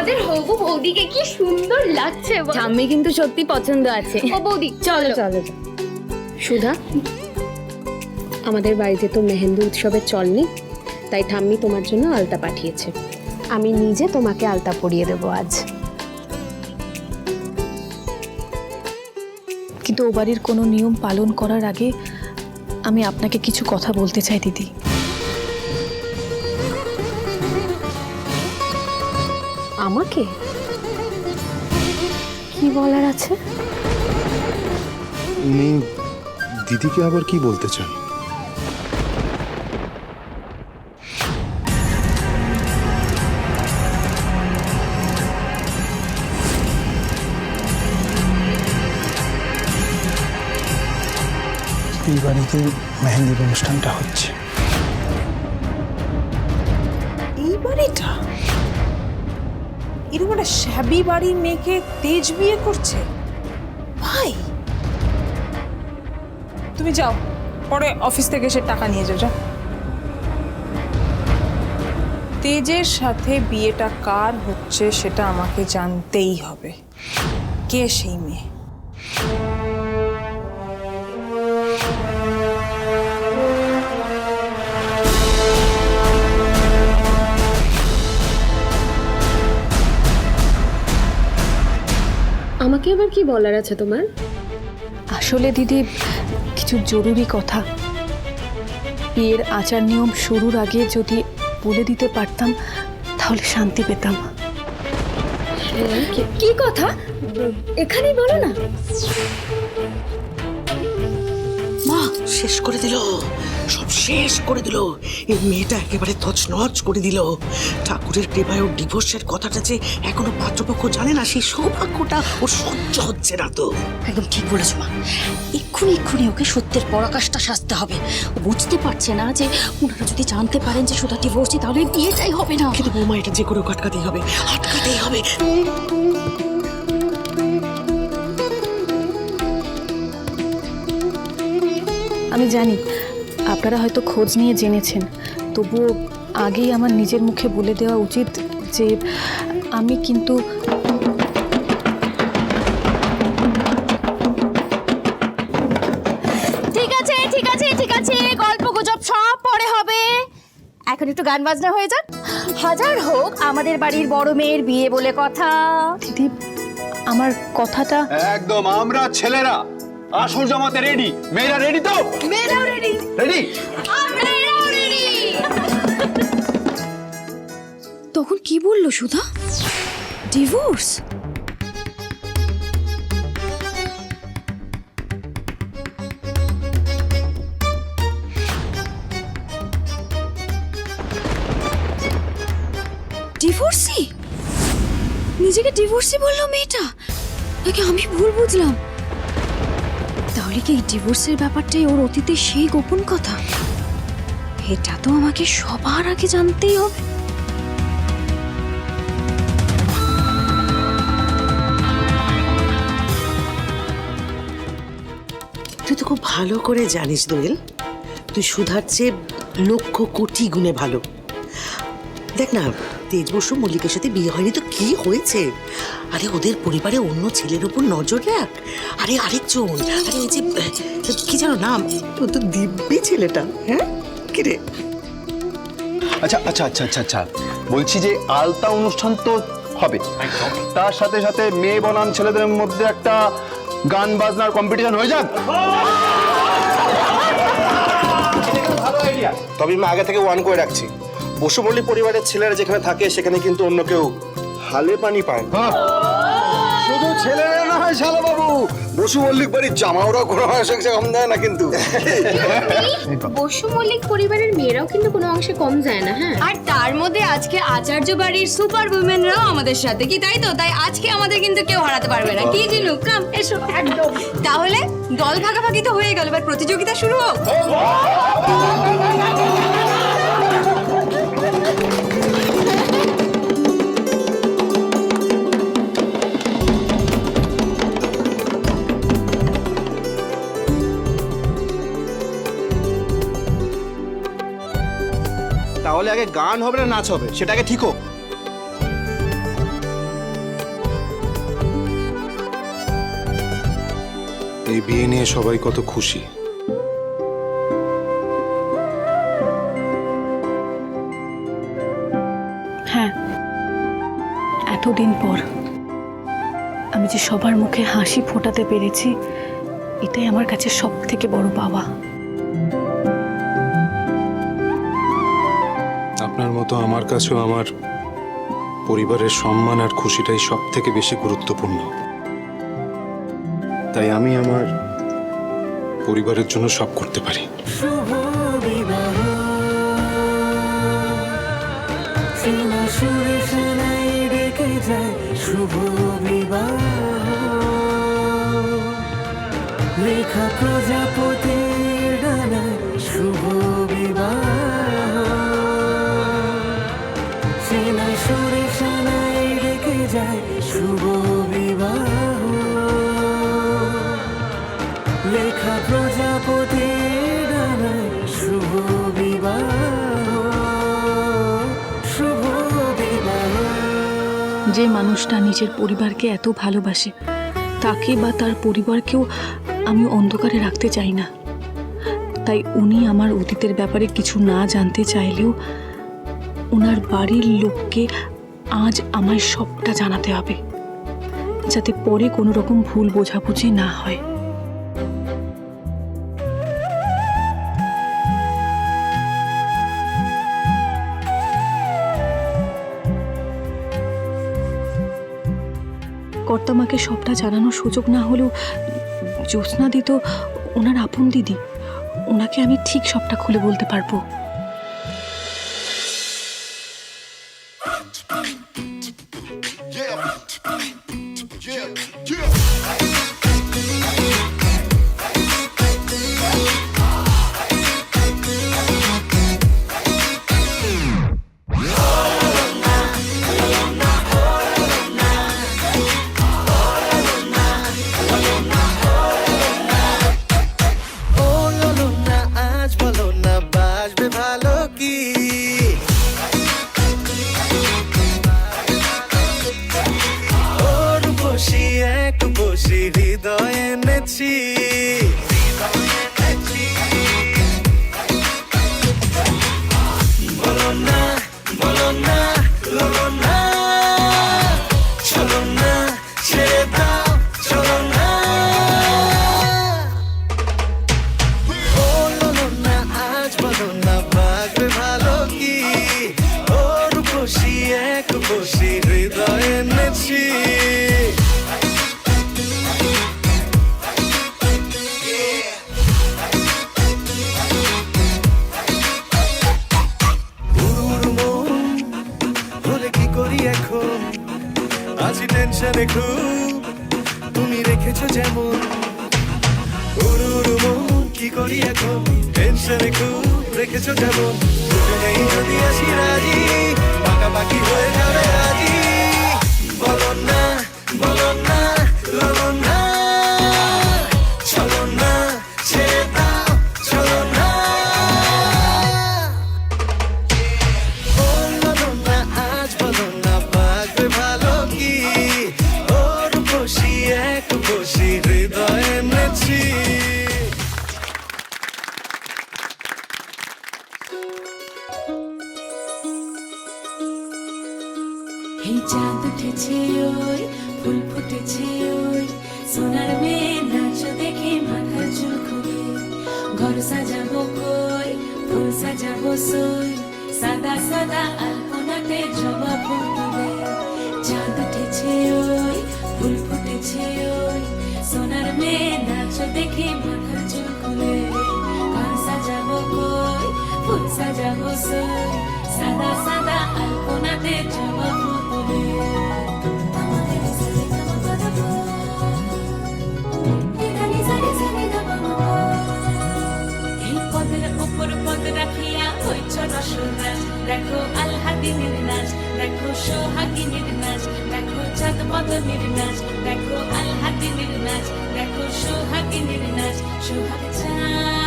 আমাদের হবু বৌদিকে কি সুন্দর লাগছে। ঠাম্মি কিন্তু সত্যি পছন্দ আছে। ও বৌদি চলো চলো। সুধা, আমাদের বাড়িতে তো মেহেন্দি উৎসবের চল নেই, তাই ঠাম্মি তোমার জন্য আলতা পাঠিয়েছে। আমি নিজে তোমাকে আলতা পরিয়ে দেবো আজ। কিন্তু ও বাড়ির কোনো নিয়ম পালন করার আগে আমি আপনাকে কিছু কথা বলতে চাই দিদি। আমাকে কি বলার আছে? উনি দিদিকে আবার কি বলতে চান? এই বাড়িতে মেহেন্দির অনুষ্ঠানটা হচ্ছে। এই বাড়িটা এরকম একটা শ্যাবি বাড়ির মেয়েকে তেজ বিয়ে করছে? ভাই তুমি যাও, পরে অফিস থেকে এসে টাকা নিয়ে যাও। তেজের সাথে বিয়েটা কার হচ্ছে সেটা আমাকে জানতেই হবে। কে সেই মেয়ে? আমাকে আবার কি বলার আছে তোমার? আসলে দিদি কিছু জরুরি কথা। বিয়ের আচার নিয়ম শুরুর আগে যদি বলে দিতে পারতাম তাহলে শান্তি পেতাম। কি কথা এখানেই বলো না। মা শেষ করে দিল, সব শেষ করে দিল। এই মেয়েটা একেবারে তছনছ করে দিল। ঠাকুরের কৃপায় ওর ডিভোর্সের কথাটা যে এখনো পাত্রপক্ষ জানে না, সেই সৌভাগ্যটা ওর সহ্য হচ্ছে না তো। একদম ঠিক বলেছ মা। এক্ষুনি ওকে সত্যের পরাকাষ্ঠা সাজতে হবে। ও বুঝতে পারছে না যে ওনারা যদি জানতে পারেন যে সুধা ডিভোর্সি তাহলে বিয়েটাই হবে না। কিন্তু বৌমা এটা যে করে আটকাতেই হবে, আটকাতেই হবে। আমি জানি আপনারা হয়তো খোঁজ নিয়ে জেনেছেন, তবুও আগেই আমার নিজের মুখে বলে দেওয়া উচিত যে আমি কিন্তু ঠিক আছে, গল্প গুজব সব পরে হবে। এখন একটু গান বাজনা হয়ে যাক। হাজার হোক আমাদের বাড়ির বড় মেয়ের বিয়ে বলে কথা। দিদি আমার কথাটা একদম আমরা ছেলেরা আসল জমাতে রেডি। মেয়েরা রেডি তো? মেয়েরাও রেডি। রেডি? আমরাও রেডি। তখন কি বললো সুধা? ডিভোর্স? ডিভোর্সি? নিজেকে ডিভোর্সি বললো মেয়েটা, নাকি আমি ভুল বুঝলাম? তাহলে কি ডিভোর্সের ব্যাপারটাই ওর অতীতে সেই গোপন কথা? এটা তো আমাকে সবার আগে জানতেই হবে। তুই তো খুব ভালো করে জানিস দোয়েল, তুই সুধার চেয়ে লক্ষ কোটি গুণে ভালো। দেখ না, তেজ বসু মল্লিকের সাথে বিয়ে হয়নি তো কি হয়েছে? আরে ওদের পরিবারে অন্য ছেলের উপর নজর রাখ। আরে আরেকজন, আরে ওই যে কি যেন নাম, ও তো দিব্যি ছেলেটা। হ্যাঁ কি রে? আচ্ছা আচ্ছা আচ্ছা আচ্ছা আচ্ছা বলছি যে আলতা অনুষ্ঠান তো হবে, তার সাথে সাথে মেয়ে বনাম ছেলেদের মধ্যে একটা গান বাজনার কম্পিটিশন হয়ে যাক। ভালো আইডিয়া। তবে আমি আগে থেকে ওয়ান করে রাখছি, বসু মল্লিক পরিবারের ছেলেরা যেখানে থাকে সেখানে কিন্তু অন্য কেউ হালে পানি পায় না। শুধু ছেলেরা না হয় শালা বাবু, বসু মল্লিক বাড়ির জামাওরাও কোনো অংশে কম দেয় না কিন্তু। বসু মল্লিক পরিবারের মেয়েরাও কিন্তু কোনো অংশে কম যায় না। হ্যাঁ, আর তার মধ্যে আজকে আচার্য বাড়ির সুপার উইমেনরাও আমাদের সাথে, কি তাই তো? তাই আজকে আমাদের কিন্তু কেউ হারাতে পারবে না। কি জিনু, কাম এসো। একদম। তাহলে দল ভাগাভাগি তো হয়ে গেল, এবার প্রতিযোগিতা শুরু হোক। তাহলে আগে গান হবে না নাচ হবে সেটাকে ঠিক হোক। এই বিয়ে নিয়ে সবাই কত খুশি। হ্যাঁ, এতদিন পর আমি যে সবার মুখে হাসি ফোটাতে পেরেছি, এটাই আমার কাছে সব থেকে বড় পাওয়া। আপনার মতো আমার কাছেও আমার পরিবারের সম্মান আর খুশিটাই সব থেকে বেশি গুরুত্বপূর্ণ। তাই আমি আমার পরিবারের জন্য সব করতে পারি। শুভ বিবাহ লেখা প্রজাপতির ডানায় শুভ বিবাহ সেনায় সুরে সেনায় রেখে যায় শুভ বিবাহ লেখা প্রজাপতির ডানায় শুভ বিবাহ শুভ বিবাহ। যে মানুষটা নিজের পরিবারকে এত ভালোবাসে, তাকে বা তার পরিবারকেও আমি অন্ধকারে রাখতে চাই না। তাই উনি আমার অতীতের ব্যাপারে কিছু না জানতে চাইলেও ওনার বাড়ির লোককে আজ আমায় সবটা জানাতে হবে, যাতে পরে কোনো রকম ভুল বোঝাবুঝি না হয়। কর্তামাকে সবটা জানানোর সুযোগ না হলেও জ্যোৎস্না দি তো ওনার আপন দিদি, ওনাকে আমি ঠিক সবটা খুলে বলতে পারবো। হৃদয় এনেছি বলো না বলো না বলো না চলো না ছেড়ে দাও চলো না বলো না আজ বলো না বাজবে ভালো কি ওর খুশি এক খুশি হৃদয় এনেছি টেনশনে খুব তুমি রেখেছো যেমন কি করি এখন টেনশনে খুব রেখেছো যেমন দুজনেই যদি আসি রাজি পাকাপাকি হয়ে যাবে রাজি বলো না বলো না বলো না চলো না ছেড়ে দাও চলো না বলো না আজ বলো না বাজবে ভালো কি ওর খুশি এক খুশি হৃদয় এনেছি এই চাঁদ উঠেছে ওই ফুল ফুটেছে ওই সোনার মেয়ে নাচ দেখে মাথার চুল খুলে ঘর সাজাবো কই ফুল সাজাবো সই সাদা সাদা আলপনাতে জবা ফুল তুলে চাঁদ উঠেছে ওই ফুল ফুটেছে ওই সোনার মেয়ে নাচ দেখে মাথার চুল খুলে ঘর সাজাবো কই ফুল সাজাবো সই সাদা সাদা আলপনাতে জবা ফুল দেখো আলহাদিনের নাচ দেখো সোহাগিনীর নাচ দেখো চাঁদ বদনের নাচ দেখো আলহাদিনের নাচ দেখো সোহাগিনীর নাচ সোহাগ চাঁদ